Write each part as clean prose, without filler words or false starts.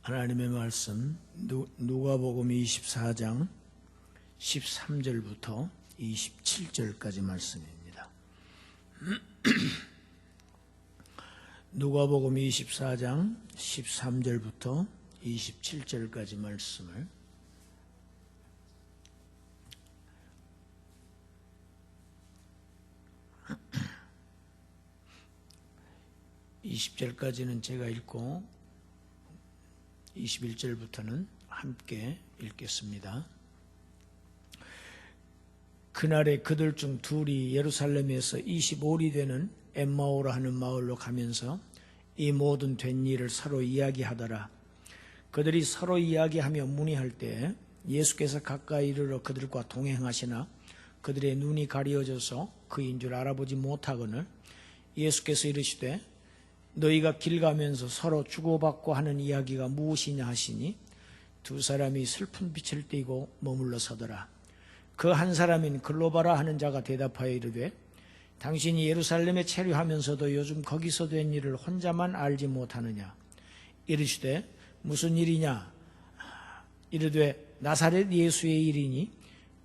하나님의 말씀 누가복음 24장 13절부터 27절까지 말씀입니다. 누가복음 24장 13절부터 27절까지 말씀을 20절까지는 제가 읽고 21절부터는 함께 읽겠습니다. 그날에 그들 중 둘이 예루살렘에서 25里되는 엠마오라 하는 마을로 가면서 이 모든 된 일을 서로 이야기하더라. 그들이 서로 이야기하며 문의할 때 예수께서 가까이 이르러 그들과 동행하시나 그들의 눈이 가려져서 그인 줄 알아보지 못하거늘 예수께서 이르시되 너희가 길 가면서 서로 주고받고 하는 이야기가 무엇이냐 하시니 두 사람이 슬픈 빛을 띠고 머물러 서더라. 그 한 사람인 글로바라 하는 자가 대답하여 이르되 당신이 예루살렘에 체류하면서도 요즘 거기서 된 일을 혼자만 알지 못하느냐. 이르시되 무슨 일이냐. 이르되 나사렛 예수의 일이니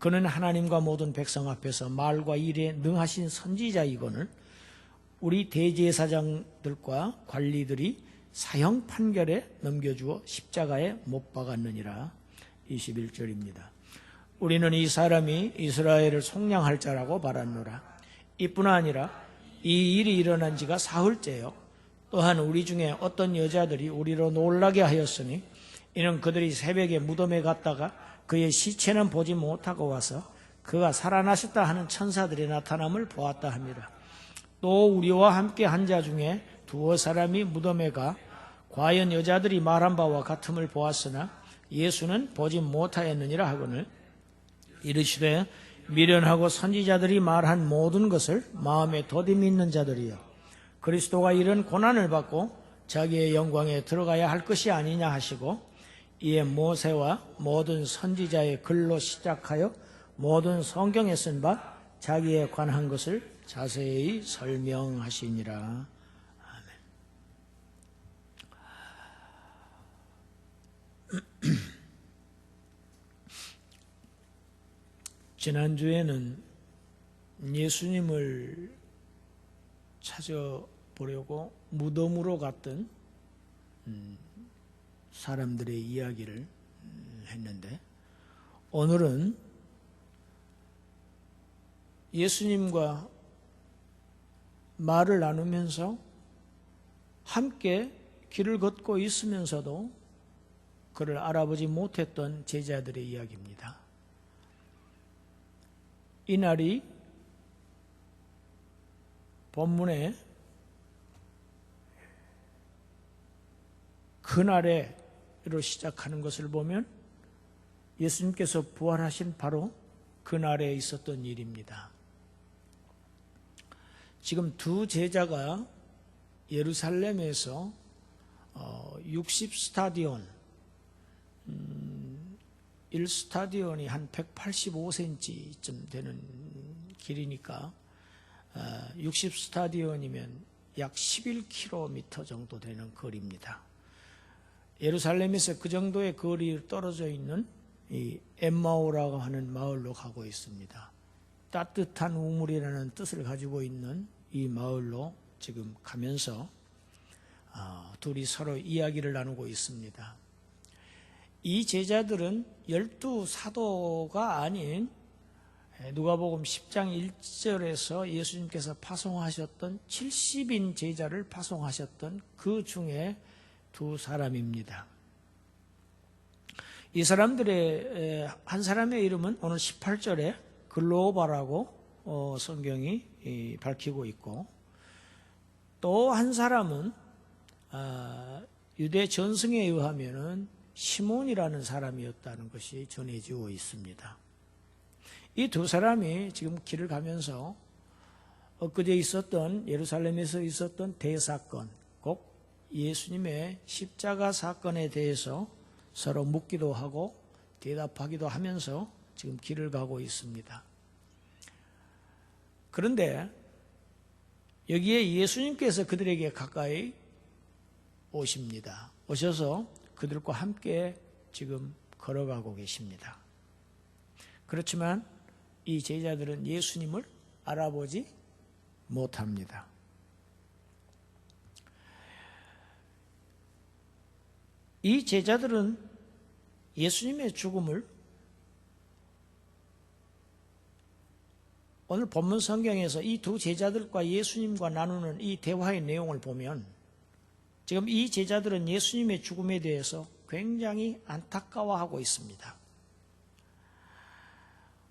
그는 하나님과 모든 백성 앞에서 말과 일에 능하신 선지자이거늘 우리 대제사장들과 관리들이 사형 판결에 넘겨주어 십자가에 못 박았느니라. 21절입니다. 우리는 이 사람이 이스라엘을 속량할 자라고 말하노라. 이뿐 아니라 이 일이 일어난 지가 사흘째요. 또한 우리 중에 어떤 여자들이 우리로 놀라게 하였으니 이는 그들이 새벽에 무덤에 갔다가 그의 시체는 보지 못하고 와서 그가 살아나셨다 하는 천사들의 나타남을 보았다 합니다. 또 우리와 함께 한 자 중에 두어 사람이 무덤에 가 과연 여자들이 말한 바와 같음을 보았으나 예수는 보지 못하였느니라 하거늘 이르시되 미련하고 선지자들이 말한 모든 것을 마음에 더듬이 있는 자들이여 그리스도가 이런 고난을 받고 자기의 영광에 들어가야 할 것이 아니냐 하시고 이에 모세와 모든 선지자의 글로 시작하여 모든 성경에 쓴 바 자기에 관한 것을 자세히 설명하시니라. 아멘. 지난주에는 예수님을 찾아보려고 무덤으로 갔던 사람들의 이야기를 했는데 오늘은 예수님과 말을 나누면서 함께 길을 걷고 있으면서도 그를 알아보지 못했던 제자들의 이야기입니다. 이날이 본문에 그날에로 시작하는 것을 보면 예수님께서 부활하신 바로 그날에 있었던 일입니다. 지금 두 제자가 예루살렘에서 60스타디온 1스타디온이 한 185cm쯤 되는 길이니까 60스타디온이면 약 11km 정도 되는 거리입니다. 예루살렘에서 그 정도의 거리에 떨어져 있는 이 엠마오라고 하는 마을로 가고 있습니다. 따뜻한 우물이라는 뜻을 가지고 있는 이 마을로 지금 가면서 둘이 서로 이야기를 나누고 있습니다. 이 제자들은 12사도가 아닌 누가복음 10장 1절에서 예수님께서 파송하셨던 70인 제자를 파송하셨던 그 중에 두 사람입니다. 이 사람들의 한 사람의 이름은 오늘 18절에 글로바라고 성경이 밝히고 있고 또 한 사람은 유대 전승에 의하면은 시몬이라는 사람이었다는 것이 전해지고 있습니다. 이 두 사람이 지금 길을 가면서 엊그제 있었던 예루살렘에서 있었던 대사건, 꼭 예수님의 십자가 사건에 대해서 서로 묻기도 하고 대답하기도 하면서 지금 길을 가고 있습니다. 그런데 여기에 예수님께서 그들에게 가까이 오십니다. 오셔서 그들과 함께 지금 걸어가고 계십니다. 그렇지만 이 제자들은 예수님을 알아보지 못합니다. 이 제자들은 예수님의 죽음을 오늘 본문 성경에서 이 두 제자들과 예수님과 나누는 이 대화의 내용을 보면 지금 이 제자들은 예수님의 죽음에 대해서 굉장히 안타까워하고 있습니다.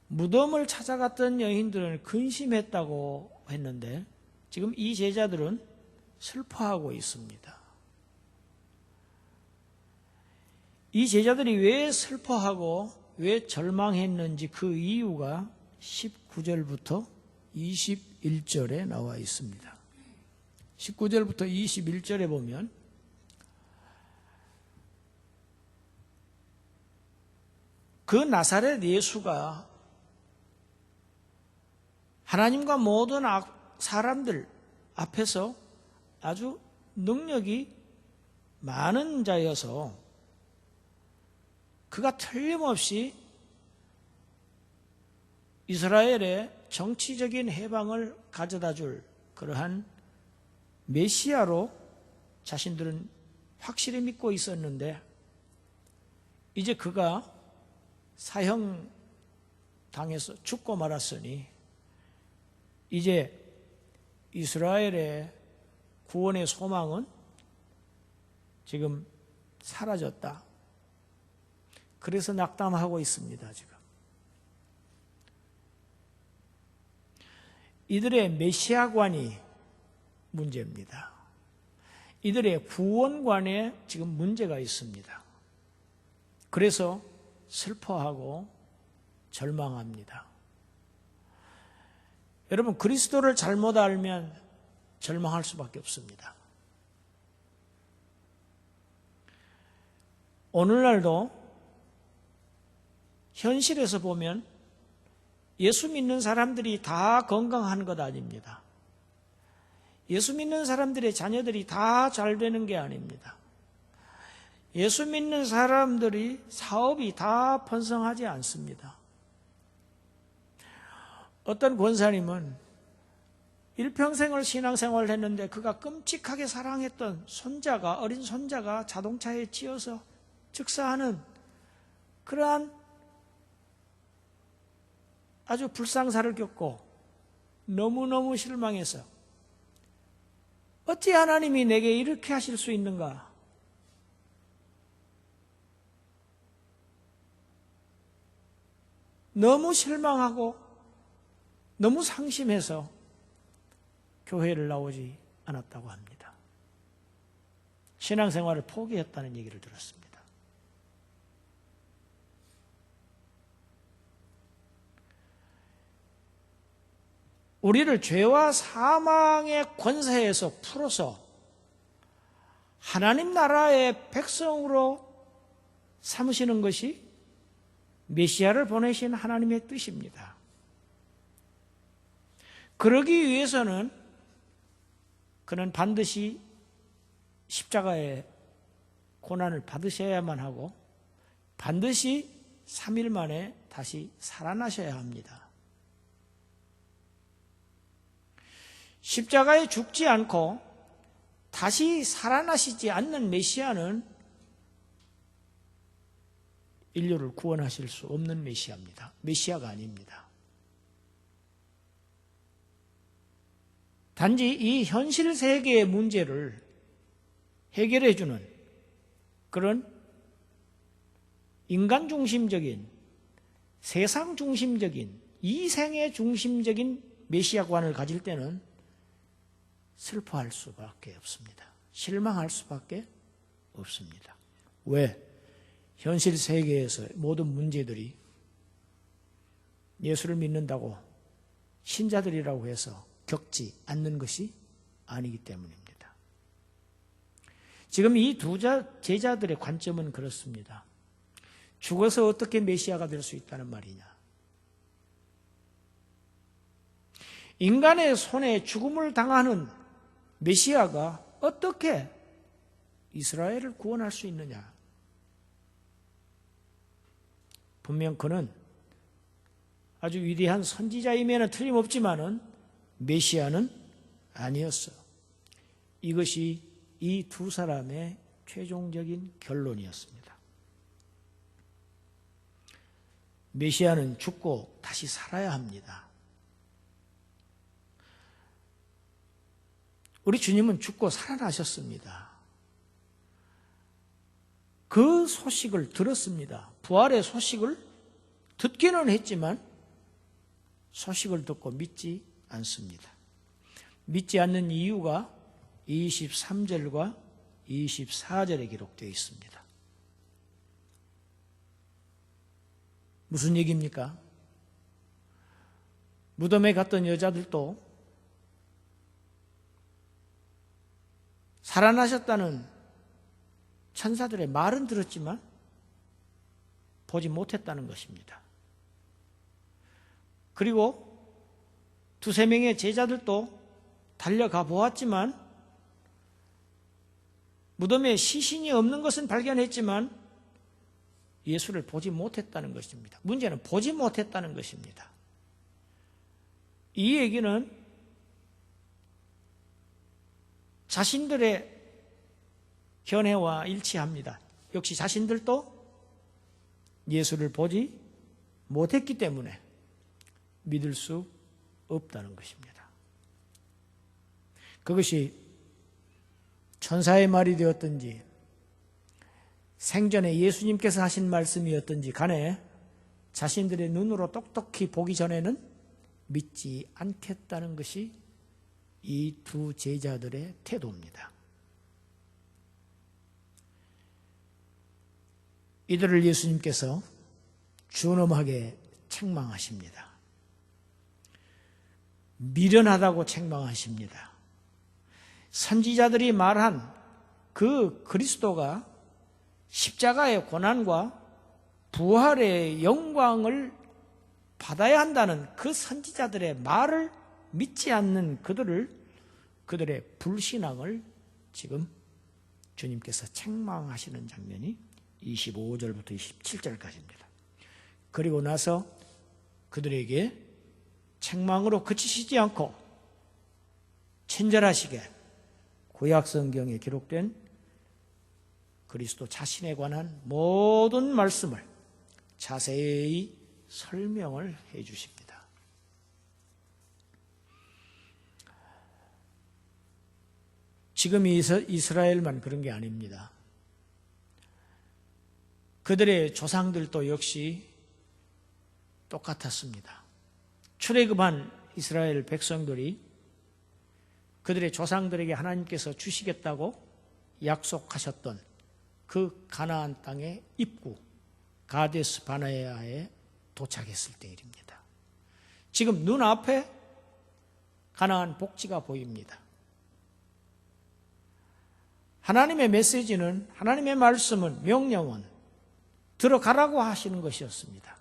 무덤을 찾아갔던 여인들은 근심했다고 했는데 지금 이 제자들은 슬퍼하고 있습니다. 이 제자들이 왜 슬퍼하고 왜 절망했는지 그 이유가 19절부터 21절에 나와 있습니다. 19절부터 21절에 보면 그 나사렛 예수가 하나님과 모든 사람들 앞에서 아주 능력이 많은 자여서 그가 틀림없이 이스라엘의 정치적인 해방을 가져다 줄 그러한 메시아로 자신들은 확실히 믿고 있었는데 이제 그가 사형당해서 죽고 말았으니 이제 이스라엘의 구원의 소망은 지금 사라졌다. 그래서 낙담하고 있습니다, 지금. 이들의 메시아관이 문제입니다. 이들의 구원관에 지금 문제가 있습니다. 그래서 슬퍼하고 절망합니다. 여러분, 그리스도를 잘못 알면 절망할 수밖에 없습니다. 오늘날도 현실에서 보면 예수 믿는 사람들이 다 건강한 것 아닙니다. 예수 믿는 사람들의 자녀들이 다 잘 되는 게 아닙니다. 예수 믿는 사람들이 사업이 다 번성하지 않습니다. 어떤 권사님은 일평생을 신앙생활을 했는데 그가 끔찍하게 사랑했던 손자가, 어린 손자가 자동차에 치여서 즉사하는 그러한 아주 불상사를 겪고 너무너무 실망해서 어찌 하나님이 내게 이렇게 하실 수 있는가? 너무 실망하고 너무 상심해서 교회를 나오지 않았다고 합니다. 신앙생활을 포기했다는 얘기를 들었습니다. 우리를 죄와 사망의 권세에서 풀어서 하나님 나라의 백성으로 삼으시는 것이 메시아를 보내신 하나님의 뜻입니다. 그러기 위해서는 그는 반드시 십자가의 고난을 받으셔야만 하고 반드시 3일 만에 다시 살아나셔야 합니다. 십자가에 죽지 않고 다시 살아나시지 않는 메시아는 인류를 구원하실 수 없는 메시아입니다. 메시아가 아닙니다. 단지 이 현실 세계의 문제를 해결해 주는 그런 인간 중심적인, 세상 중심적인, 이생애 중심적인 메시아관을 가질 때는 슬퍼할 수밖에 없습니다. 실망할 수밖에 없습니다. 왜? 현실 세계에서 모든 문제들이 예수를 믿는다고 신자들이라고 해서 겪지 않는 것이 아니기 때문입니다. 지금 이 두 제자들의 관점은 그렇습니다. 죽어서 어떻게 메시아가 될 수 있다는 말이냐? 인간의 손에 죽음을 당하는 메시아가 어떻게 이스라엘을 구원할 수 있느냐? 분명 그는 아주 위대한 선지자임에는 틀림없지만은 메시아는 아니었어요. 이것이 이 두 사람의 최종적인 결론이었습니다. 메시아는 죽고 다시 살아야 합니다. 우리 주님은 죽고 살아나셨습니다. 그 소식을 들었습니다. 부활의 소식을 듣기는 했지만 소식을 듣고 믿지 않습니다. 믿지 않는 이유가 23절과 24절에 기록되어 있습니다. 무슨 얘기입니까? 무덤에 갔던 여자들도 살아나셨다는 천사들의 말은 들었지만 보지 못했다는 것입니다. 그리고 두세 명의 제자들도 달려가 보았지만 무덤에 시신이 없는 것은 발견했지만 예수를 보지 못했다는 것입니다. 문제는 보지 못했다는 것입니다. 이 얘기는 자신들의 견해와 일치합니다. 역시 자신들도 예수를 보지 못했기 때문에 믿을 수 없다는 것입니다. 그것이 천사의 말이 되었든지 생전에 예수님께서 하신 말씀이었든지 간에 자신들의 눈으로 똑똑히 보기 전에는 믿지 않겠다는 것이 이 두 제자들의 태도입니다. 이들을 예수님께서 준엄하게 책망하십니다. 미련하다고 책망하십니다. 선지자들이 말한 그 그리스도가 십자가의 고난과 부활의 영광을 받아야 한다는 그 선지자들의 말을 믿지 않는 그들의 불신앙을 지금 주님께서 책망하시는 장면이 25절부터 27절까지입니다. 그리고 나서 그들에게 책망으로 그치시지 않고 친절하시게 구약 성경에 기록된 그리스도 자신에 관한 모든 말씀을 자세히 설명을 해 주십니다. 지금 이스라엘만 그런 게 아닙니다. 그들의 조상들도 역시 똑같았습니다. 출애굽한 이스라엘 백성들이 그들의 조상들에게 하나님께서 주시겠다고 약속하셨던 그 가나안 땅의 입구 가데스 바네아에 도착했을 때 일입니다. 지금 눈앞에 가나안 복지가 보입니다. 하나님의 메시지는, 하나님의 말씀은, 명령은 들어가라고 하시는 것이었습니다.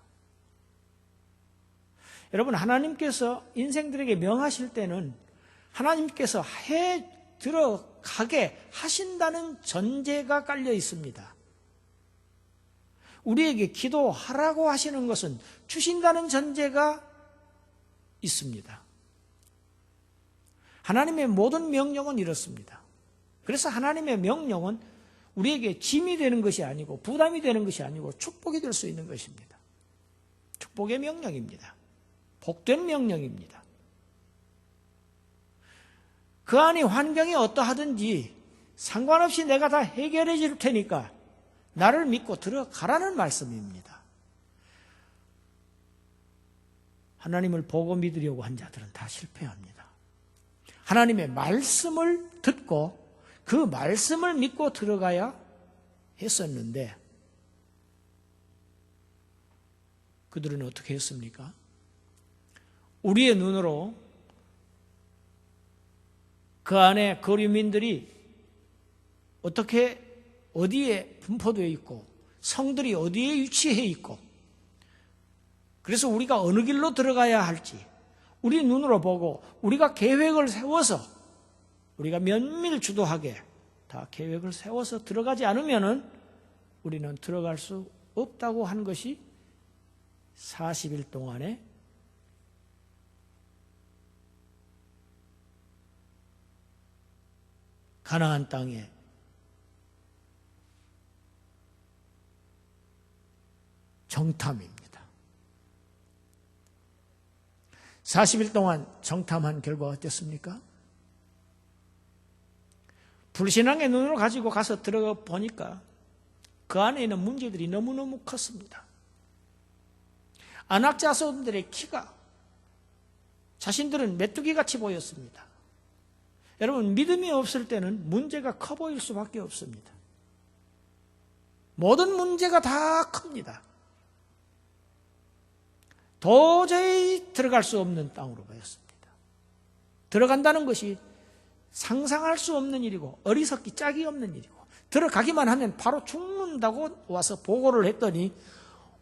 여러분, 하나님께서 인생들에게 명하실 때는 하나님께서 해 들어가게 하신다는 전제가 깔려 있습니다. 우리에게 기도하라고 하시는 것은 주신다는 전제가 있습니다. 하나님의 모든 명령은 이렇습니다. 그래서 하나님의 명령은 우리에게 짐이 되는 것이 아니고 부담이 되는 것이 아니고 축복이 될 수 있는 것입니다. 축복의 명령입니다. 복된 명령입니다. 그 안에 환경이 어떠하든지 상관없이 내가 다 해결해 줄 테니까 나를 믿고 들어가라는 말씀입니다. 하나님을 보고 믿으려고 한 자들은 다 실패합니다. 하나님의 말씀을 듣고 그 말씀을 믿고 들어가야 했었는데 그들은 어떻게 했습니까? 우리의 눈으로 그 안에 거류민들이 어떻게 어디에 분포되어 있고 성들이 어디에 위치해 있고 그래서 우리가 어느 길로 들어가야 할지 우리 눈으로 보고 우리가 계획을 세워서 우리가 면밀 주도하게 다 계획을 세워서 들어가지 않으면은 우리는 들어갈 수 없다고 한 것이 40일 동안에 가나안 땅에 정탐입니다. 40일 동안 정탐한 결과 어땠습니까? 불신앙의 눈으로 가지고 가서 들어가 보니까 그 안에 있는 문제들이 너무너무 컸습니다. 안악 자손들의 키가 자신들은 메뚜기같이 보였습니다. 여러분, 믿음이 없을 때는 문제가 커 보일 수밖에 없습니다. 모든 문제가 다 큽니다. 도저히 들어갈 수 없는 땅으로 보였습니다. 들어간다는 것이 상상할 수 없는 일이고 어리석기 짝이 없는 일이고, 들어가기만 하면 바로 죽는다고 와서 보고를 했더니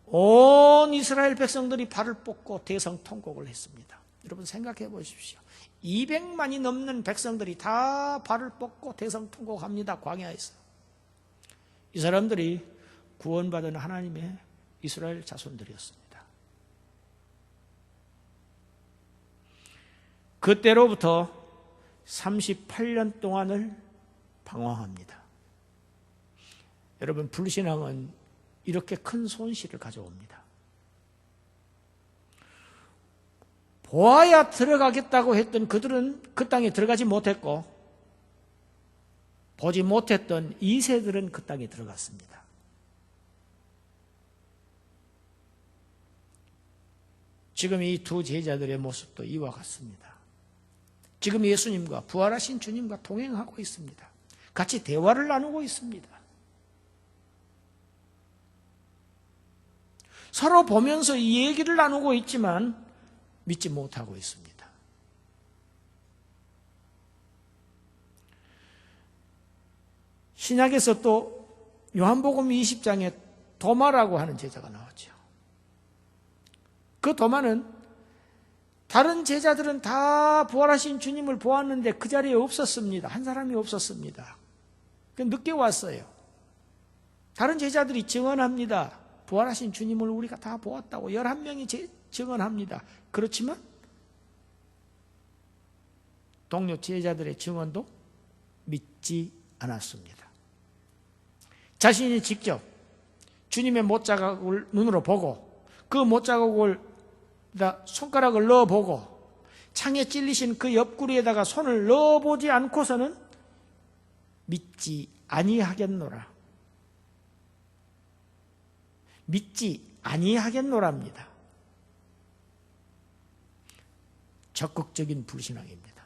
온 이스라엘 백성들이 발을 뻗고 대성통곡을 했습니다. 여러분, 생각해 보십시오. 200만이 넘는 백성들이 다 발을 뻗고 대성통곡합니다. 광야에서. 이 사람들이 구원받은 하나님의 이스라엘 자손들이었습니다. 그때로부터 38년 동안을 방황합니다. 여러분, 불신앙은 이렇게 큰 손실을 가져옵니다. 보아야 들어가겠다고 했던 그들은 그 땅에 들어가지 못했고, 보지 못했던 2세들은 그 땅에 들어갔습니다. 지금 이 두 제자들의 모습도 이와 같습니다. 지금 예수님과, 부활하신 주님과 동행하고 있습니다. 같이 대화를 나누고 있습니다. 서로 보면서 이 얘기를 나누고 있지만 믿지 못하고 있습니다. 신약에서 또 요한복음 20장에 도마라고 하는 제자가 나왔죠. 그 도마는 다른 제자들은 다 부활하신 주님을 보았는데 그 자리에 없었습니다. 한 사람이 없었습니다. 늦게 왔어요. 다른 제자들이 증언합니다. 부활하신 주님을 우리가 다 보았다고 11명이 증언합니다. 그렇지만 동료 제자들의 증언도 믿지 않았습니다. 자신이 직접 주님의 못자국을 눈으로 보고 그 못자국을 손가락을 넣어보고 창에 찔리신 그 옆구리에다가 손을 넣어보지 않고서는 믿지 아니하겠노라. 믿지 아니하겠노랍니다. 적극적인 불신앙입니다.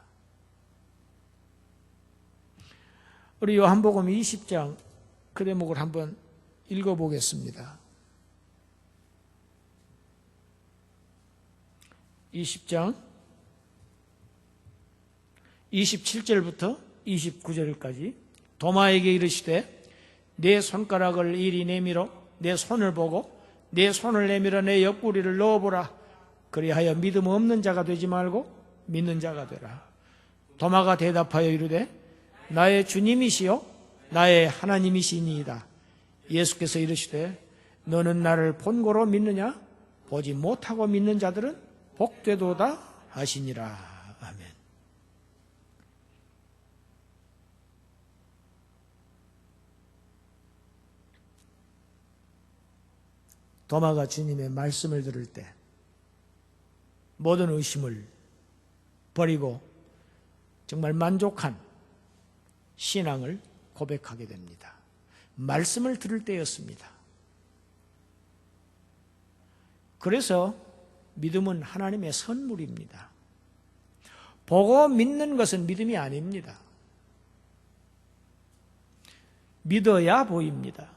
우리 요한복음 20장 그 대목을 한번 읽어보겠습니다. 20장 27절부터 29절까지 도마에게 이르시되 내 손가락을 이리 내밀어 내 손을 보고 내 손을 내밀어 내 옆구리를 넣어보라. 그리하여 믿음 없는 자가 되지 말고 믿는 자가 되라. 도마가 대답하여 이르되 나의 주님이시요 나의 하나님이시니이다. 예수께서 이르시되 너는 나를 본고로 믿느냐? 보지 못하고 믿는 자들은 복되도다 하시니라. 아멘. 도마가 주님의 말씀을 들을 때 모든 의심을 버리고 정말 만족한 신앙을 고백하게 됩니다. 말씀을 들을 때였습니다. 그래서 믿음은 하나님의 선물입니다. 보고 믿는 것은 믿음이 아닙니다. 믿어야 보입니다.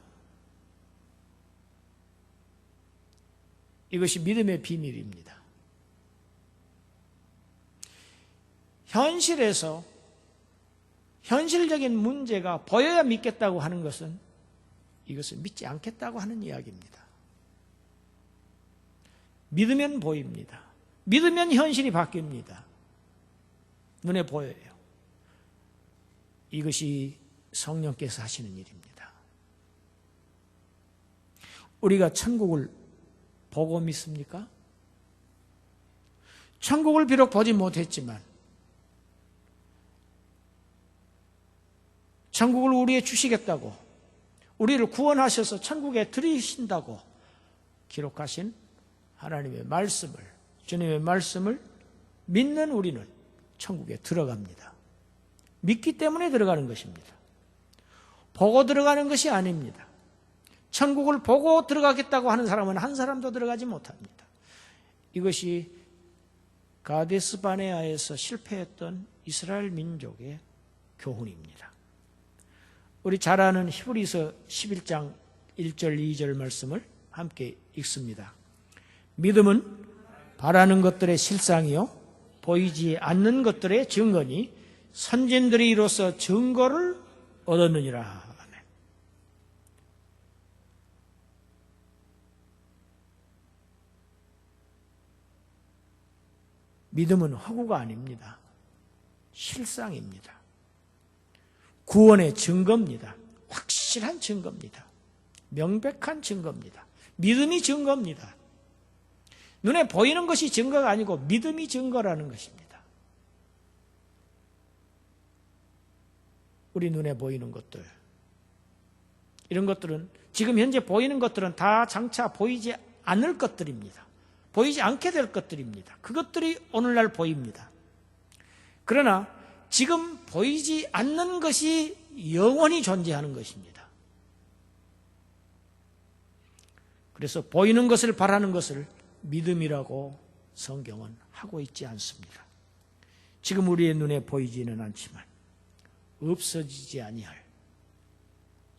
이것이 믿음의 비밀입니다. 현실에서 현실적인 문제가 보여야 믿겠다고 하는 것은 이것을 믿지 않겠다고 하는 이야기입니다. 믿으면 보입니다. 믿으면 현실이 바뀝니다. 눈에 보여요. 이것이 성령께서 하시는 일입니다. 우리가 천국을 보고 믿습니까? 천국을 비록 보지 못했지만 천국을 우리에 주시겠다고, 우리를 구원하셔서 천국에 들이신다고 기록하신 하나님의 말씀을, 주님의 말씀을 믿는 우리는 천국에 들어갑니다. 믿기 때문에 들어가는 것입니다. 보고 들어가는 것이 아닙니다. 천국을 보고 들어가겠다고 하는 사람은 한 사람도 들어가지 못합니다. 이것이 가데스 바네아에서 실패했던 이스라엘 민족의 교훈입니다. 우리 잘 아는 히브리서 11장 1절 2절 말씀을 함께 읽습니다. 믿음은 바라는 것들의 실상이요 보이지 않는 것들의 증거니 선진들이 이로써 증거를 얻었느니라. 아멘. 믿음은 허구가 아닙니다. 실상입니다. 구원의 증거입니다. 확실한 증거입니다. 명백한 증거입니다. 믿음이 증거입니다. 눈에 보이는 것이 증거가 아니고 믿음이 증거라는 것입니다. 우리 눈에 보이는 것들, 이런 것들은, 지금 현재 보이는 것들은 다 장차 보이지 않을 것들입니다. 보이지 않게 될 것들입니다. 그것들이 오늘날 보입니다. 그러나 지금 보이지 않는 것이 영원히 존재하는 것입니다. 그래서 보이는 것을 바라는 것을 믿음이라고 성경은 하고 있지 않습니다. 지금 우리의 눈에 보이지는 않지만 없어지지 아니할,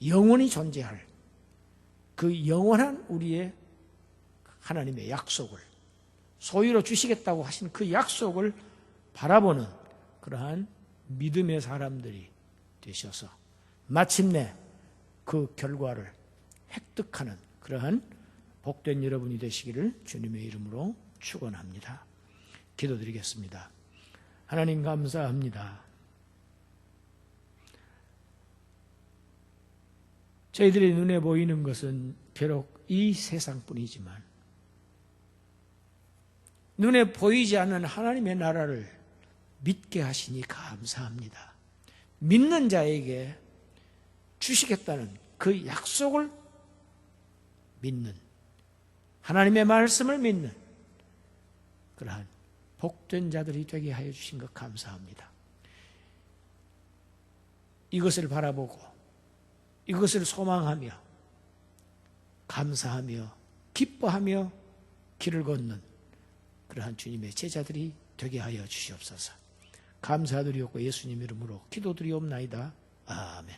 영원히 존재할 그 영원한 우리의 하나님의 약속을, 소유로 주시겠다고 하신 그 약속을 바라보는 그러한 믿음의 사람들이 되셔서 마침내 그 결과를 획득하는 그러한 복된 여러분이 되시기를 주님의 이름으로 축원합니다. 기도드리겠습니다. 하나님 감사합니다. 저희들의 눈에 보이는 것은 비록 이 세상뿐이지만 눈에 보이지 않는 하나님의 나라를 믿게 하시니 감사합니다. 믿는 자에게 주시겠다는 그 약속을 믿는, 하나님의 말씀을 믿는 그러한 복된 자들이 되게 하여 주신 것 감사합니다. 이것을 바라보고 이것을 소망하며 감사하며 기뻐하며 길을 걷는 그러한 주님의 제자들이 되게 하여 주시옵소서. 감사드리옵고 예수님 이름으로 기도드리옵나이다. 아멘.